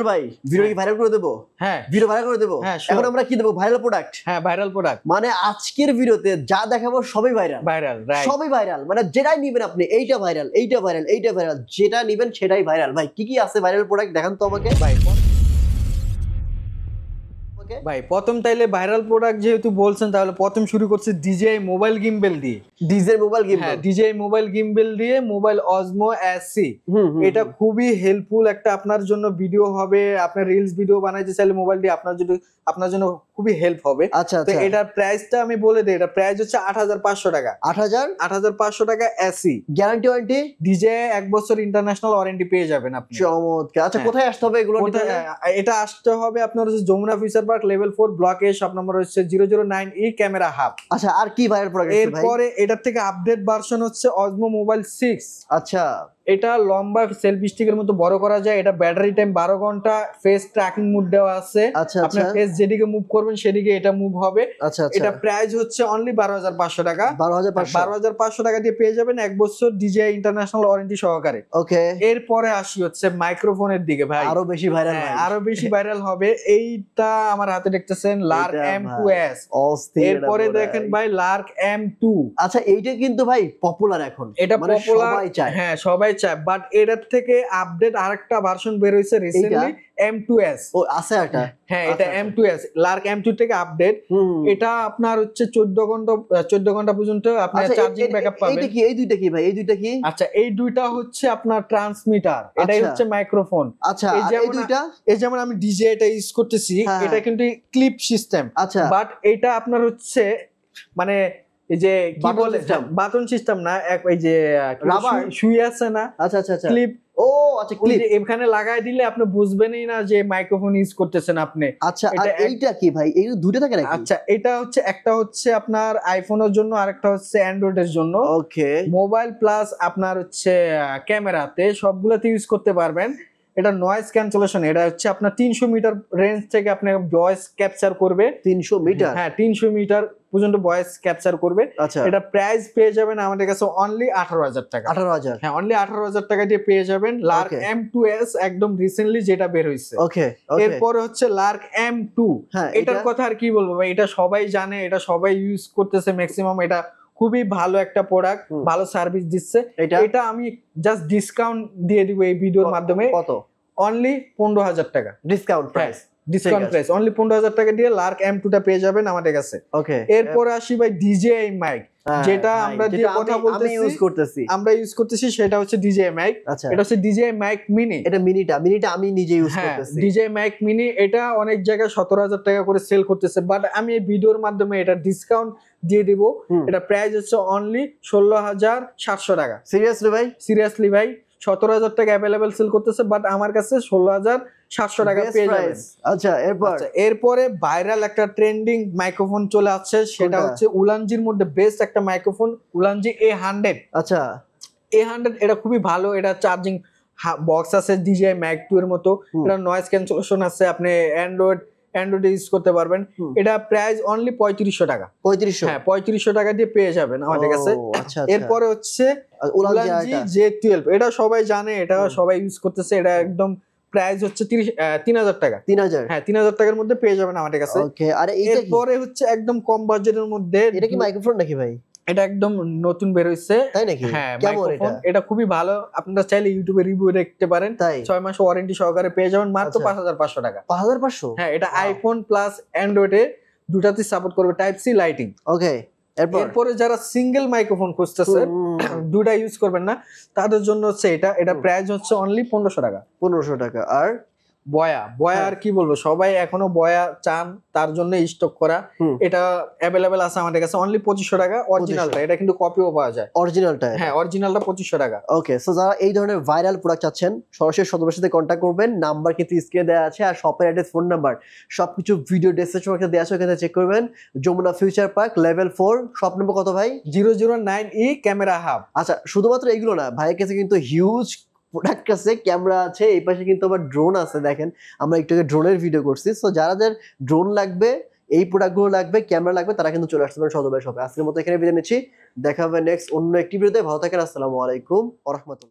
ভাই ভিডিও কি ভাইরাল করে দেবো? হ্যাঁ ভিডিও ভাইরাল করে দেবো। এখন আমরা কি দেবো? Viral product. হ্যাঁ ভাইরাল প্রোডাক্ট, মানে আজকের ভিডিওতে যা দেখাবো সবই ভাইরাল। ভাইরাল সবই ভাইরাল, মানে যেটাই নিবেন আপনি এইটা ভাইরাল, এইটা ভাইরাল, এইটা ভাইরাল, যেটা নিবেন সেটাই ভাইরাল। ভাই কি কি আছে ভাইরাল প্রোডাক্ট দেখান তো আমাকে। ভাই প্রথম তাইলে ভাইরাল প্রোডাক্ট যেহেতু বলছেন, তাহলে প্রথম শুরু করছে DJI মোবাইল গিম্বেল দিয়ে। DJI মোবাইল গিম্বেল, হ্যাঁ DJI মোবাইল গিম্বেল দিয়ে মোবাইল অজমো SC। এটা খুবই হেল্পফুল একটা আপনার জন্য ভিডিও হবে, আপনার রিলস ভিডিও বানাইতে চাইলে মোবাইল দিয়ে আপনার জন্য খুবই হেল্প হবে। আচ্ছা তো এটার প্রাইসটা আমি বলে দেই, এটা প্রাইস হচ্ছে 8500 টাকা। 8500 টাকা SC। গ্যারান্টি ওয়ারেন্টি DJI 1 বছর ইন্টারন্যাশনাল ওয়ারেন্টি পেয়ে যাবেন আপনি। চমৎকার। আচ্ছা কোথায় আসতে হবে এগুলো নিতে? এটা আসতে হবে আপনার হচ্ছে Jamuna Future Park level 4 block A, shop number হচ্ছে 009E ক্যামেরা হাব। আচ্ছা আর কি ভাইরাল প্রোডাক্ট? এরপরে এটার থেকে আপডেট ভার্সন হচ্ছে অজমো মোবাইল 6। আচ্ছা এটা লম্বা সেলফি স্টিকের মতো বড় করা যায়। এটা ব্যাটারি টাইম 12 ঘন্টা, ফেস ট্র্যাকিং মোড দেওয়া আছে। আপনার ফেস যেদিকে মুভ করবেন সেদিকে এটা মুভ হবে। এটা প্রাইস হচ্ছে অনলি 12500 টাকা। 12500 টাকা দিয়ে পেয়ে যাবেন 1 বছর DJI ইন্টারন্যাশনাল ওয়ারেন্টি সহকারে। ওকে, এরপরে আসি হচ্ছে মাইক্রোফোনের দিকে। ভাই আরো বেশি ভাইরাল, আরো বেশি ভাইরাল হবে। এইটা আমার হাতে দেখতেছেন লার্ক M2S। এরপরে দেখেন ভাই লার্ক M2। আচ্ছা এইটা কিন্তু ভাই পপুলার এখন, এটা পপুলার, সবাই চায়। হ্যাঁ সবাই চায়, বাট এটার থেকে আপডেট আরেকটা ভার্সন বের হইছে রিসেন্টলি, M2S। ও আছে একটা, হ্যাঁ এটা M2S লার্ক M2 থেকে আপডেট। এটা আপনার হচ্ছে 14 ঘন্টা পর্যন্ত আপনার চার্জিং ব্যাকআপ পাবেন। এইটা কি, এই দুইটা কি ভাই? এই দুইটা কি? আচ্ছা এই দুইটা হচ্ছে আপনার ট্রান্সমিটার, এটাই হচ্ছে মাইক্রোফোন। আচ্ছা এই দুইটা, এই যেমন আমি DJI এটা ইউজ করতেছি, এটা কিন্তু ক্লিপ সিস্টেম। আচ্ছা বাট এটা আপনার হচ্ছে মানে এই যে কি বলে বাটন সিস্টেম না, এই যে রাবার সুই আছে না। আচ্ছা আচ্ছা আচ্ছা ক্লিপ। ও আচ্ছা ক্লিপ, এখানে লাগাই দিলে আপনি বুঝবেনই না যে মাইক্রোফোন ইউজ করতেছেন আপনি। আচ্ছা আর এইটা কি ভাই? এই দুটো থাকে নাকি? আচ্ছা এটা হচ্ছে একটা হচ্ছে আপনার আইফোনের জন্য, আরেকটা হচ্ছে অ্যান্ড্রয়েডের জন্য। ওকে, মোবাইল প্লাস আপনার হচ্ছে ক্যামেরাতে সবগুলোতে ইউজ করতে পারবেন। এটা নয়েজ ক্যান্সেলেশন, এটা হচ্ছে আপনার 300 মিটার রেঞ্জ থেকে আপনার ভয়েস ক্যাপচার করবে। 300 মিটার? হ্যাঁ 300 মিটার পর্যন্ত ভয়েস ক্যাপচার করবে। আচ্ছা এটা প্রাইস পেয়ে যাবেন আমাদের কাছে অনলি 18000 টাকা। 18000? হ্যাঁ অনলি 18000 টাকা দিয়ে পেয়ে যাবেন লার্ক M2S, একদম রিসেন্টলি যেটা বের হইছে। ওকে, এরপরে হচ্ছে লার্ক M2। এটার কথা আর কি বলবো ভাই, এটা সবাই জানে, এটা সবাই ইউজ করতেছে ম্যাক্সিমাম। এটা খুবই ভালো একটা প্রোডাক্ট, ভালো সার্ভিস দিচ্ছে। এটা আমি জাস্ট ডিসকাউন্ট দিয়ে দিব এই ভিডিওর মাধ্যমে। কত? অনলি 15000 টাকা discount price. Discount price only 15000 টাকা দিয়ে লার্ক M2 টা পেয়ে যাবেন আমাদের কাছে। ওকে, এরপর আসি ভাই DJI মাইক, যেটা আমরা যে কথা বলতেছি আমরা ইউজ করতেছি সেটা হচ্ছে DJI মাইক। এটা হচ্ছে DJI মাইক মিনি। এটা মিনিটা আমি নিজে ইউজ করতেছি। DJI মাইক মিনি, এটা অনেক জায়গায় 17000 টাকা করে সেল করতেছে, বাট আমি এই ভিডিওর মাধ্যমে এটা ডিসকাউন্ট দিয়ে দিব। এটা প্রাইস হচ্ছে অনলি 16700 টাকা। সিরিয়াসলি ভাই? সিরিয়াসলি ভাই 17000 টাকা অ্যাভেলেবল সেল করতেছে, বাট আমার কাছে 16700 টাকা পেয়ে যাবেন। আচ্ছা এরপরে ভাইরাল একটা ট্রেন্ডিং মাইক্রোফোন চলে আসছে, সেটা হচ্ছে উলানজির মধ্যে বেস্ট একটা মাইক্রোফোন, উলানজি A100। আচ্ছা A100 এটা খুবই ভালো। এটা চার্জিং বক্স আছে DJI Mac 2 এর মতো। এটা নয়েজ ক্যান্সেলেশন আছে, আপনি অ্যান্ড্রয়েড ইউজ করতে পারবেন। এটা প্রাইস অনলি 3500 টাকা। 3500? হ্যাঁ 3500 টাকা দিয়ে পেয়ে যাবেন আমাদের কাছে। এরপরে হচ্ছে উলানজি J12, এটা সবাই জানে, এটা সবাই ইউজ করতেছে। এটা একদম প্রাইস হচ্ছে 3000 টাকা। 3000? হ্যাঁ 3000 টাকার মধ্যে পেয়ে যাবেন আমাদের কাছে। ওকে, আর এরপরে হচ্ছে একদম কম বাজেটের মধ্যে, এটা কি মাইক্রোফোন নাকি ভাই? এটা একদম নতুন বের হইছে। তাই নাকি? হ্যাঁ মাইক্রোফোন, এটা খুবই ভালো। আপনারা চাইলে ইউটিউবে রিভিউ দেখতে পারেন। 6 মাস ওয়ারেন্টি সহকারে পেয়ে যাবেন মাত্র 5500 টাকা। 5500? হ্যাঁ এটা আইফোন প্লাস অ্যান্ড্রয়েডে দুটাতেই সাপোর্ট করবে, টাইপ সি লাইটিং। ওকে, এরপরে যারা সিঙ্গেল মাইক্রোফোন খুঁজতেছে, দুটা ইউজ করবেন না, তাদের জন্য হচ্ছে এটা প্রাইস হচ্ছে অনলি 1500 টাকা। 1500 টাকা। আর বয়া আর কি বলবো, সবাই এখনো বয়া চান, তার জন্য স্টক করা। এটা অ্যাভেলেবেল আছে আমাদের কাছে অনলি 2500 টাকা অরিজিনালটা। এটা কিন্তু কপিও পাওয়া যায় অরিজিনালটা। হ্যাঁ অরিজিনালটা 2500 টাকা। ওকে, সো যারা এই ধরনের ভাইরাল প্রোডাক্ট চাচ্ছেন সরাসরি সদরের সাথে কন্ট্যাক্ট করবেন। নাম্বার কিন্তু স্ক্রিনে দেওয়া আছে, আর শপের অ্যাড্রেস, ফোন নাম্বার সবকিছু ভিডিও ডেসক্রিপশনে দেওয়া আছে, ওখানে চেক করবেন। Jamuna Future Park level 4, shop number কত ভাই? 009E camera hub. আচ্ছা শুধুমাত্র এইগুলো না, ভাইয়ের কাছে কিন্তু হিউজ প্রোডাক্ট আছে, ক্যামেরা আছে, এই পাশে কিন্তু আবার ড্রোন আছে। দেখেন আমরা একটু ড্রোনের ভিডিও করছি। সো যাদের ড্রোন লাগবে, এই প্রোডাক্টগুলো লাগবে, ক্যামেরা লাগবে, তারা কিন্তু চলে আসতে পারেন সদর শপে। আজকের মতো এখানে বিদায় নিচ্ছি, দেখা হবে নেক্সট অন্য একটি ভিডিওতে। ভালো থাকেন, আসসালামু আলাইকুম ওয়া রাহমাতুল্লাহ।